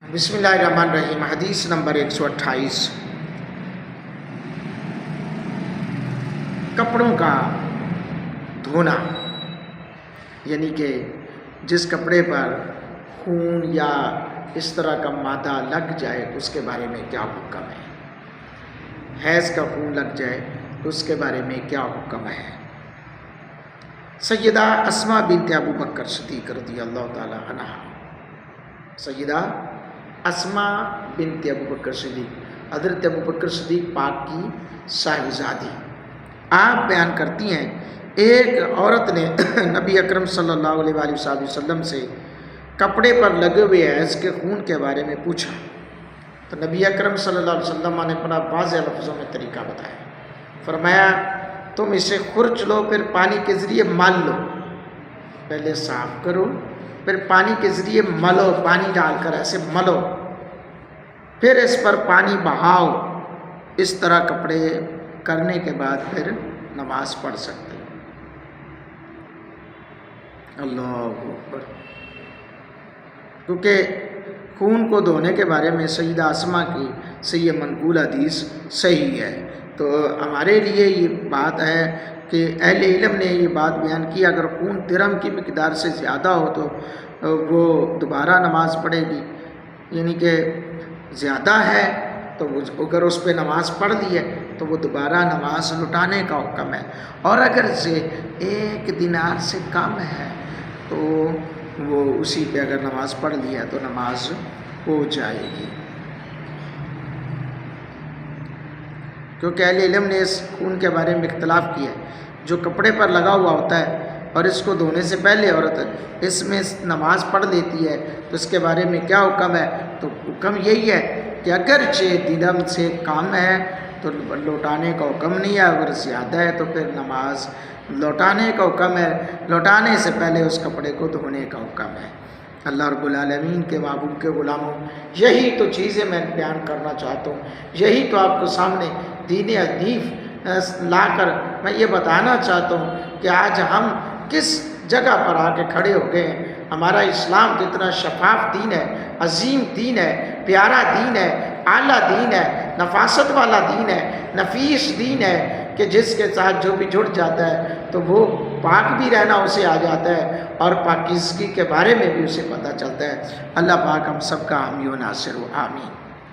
بسم اللہ الرحمن الرحیم۔ حدیث نمبر 128، کپڑوں کا دھونا، یعنی کہ جس کپڑے پر خون یا اس طرح کا مادہ لگ جائے اس کے بارے میں کیا حکم ہے، حیض کا خون لگ جائے اس کے بارے میں کیا حکم ہے۔ سیدہ اسماء بنت ابو بکر صدیق رضی اللہ تعالی عنہ، سیدہ اسماء بنت ابو بکر صدیق، حضرت ابو بکر صدیق پاک کی صاحبزادی، آپ بیان کرتی ہیں ایک عورت نے نبی اکرم صلی اللہ علیہ وآلہ وسلم سے کپڑے پر لگے ہوئے حیض کے خون کے بارے میں پوچھا، تو نبی اکرم صلی اللہ علیہ وسلم نے بڑا واضح لفظوں میں طریقہ بتایا، فرمایا تم اسے خرچ لو، پھر پانی کے ذریعے مل لو، پہلے صاف کرو پھر پانی کے ذریعے ملو، پانی ڈال کر ایسے ملو، پھر اس پر پانی بہاؤ، اس طرح کپڑے کرنے کے بعد پھر نماز پڑھ سکتے ہیں۔ اللہ اکبر۔ کیونکہ خون کو دھونے کے بارے میں سیدہ اسماء کی سے یہ منقول حدیث صحیح ہے، تو ہمارے لیے یہ بات ہے کہ اہل علم نے یہ بات بیان کی، اگر خون درہم کی مقدار سے زیادہ ہو تو وہ دوبارہ نماز پڑھے گی، یعنی کہ زیادہ ہے تو اگر اس پہ نماز پڑھ لی ہے تو وہ دوبارہ نماز لٹانے کا حکم ہے، اور اگر سے 1 دینار سے کم ہے تو وہ اسی پہ اگر نماز پڑھ لی ہے تو نماز ہو جائے گی۔ کیونکہ اہل علم نے اس خون کے بارے میں اختلاف کیا ہے، جو کپڑے پر لگا ہوا ہوتا ہے اور اس کو دھونے سے پہلے عورت اس میں نماز پڑھ لیتی ہے تو اس کے بارے میں کیا حکم ہے، تو حکم یہی ہے کہ اگرچہ درہم سے کم ہے تو لوٹانے کا حکم نہیں ہے، اگر زیادہ ہے تو پھر نماز لوٹانے کا حکم ہے، لوٹانے سے پہلے اس کپڑے کو دھونے کا حکم ہے۔ اللہ رب العالمین کے محبوب کے غلاموں، یہی تو چیزیں میں بیان کرنا چاہتا ہوں، یہی تو آپ کو سامنے دین حنیف لا کر میں یہ بتانا چاہتا ہوں کہ آج ہم کس جگہ پر آ کے کھڑے ہو گئے ہیں۔ ہمارا اسلام کتنا شفاف دین ہے، عظیم دین ہے، پیارا دین ہے، اعلیٰ دین ہے، نفاست والا دین ہے، نفیس دین ہے کہ جس کے ساتھ جو بھی جڑ جاتا ہے تو وہ پاک بھی رہنا اسے آ جاتا ہے اور پاکیزگی کے بارے میں بھی اسے پتہ چلتا ہے۔ اللہ پاک ہم سب کا حامی و ناصر ہو، آمین۔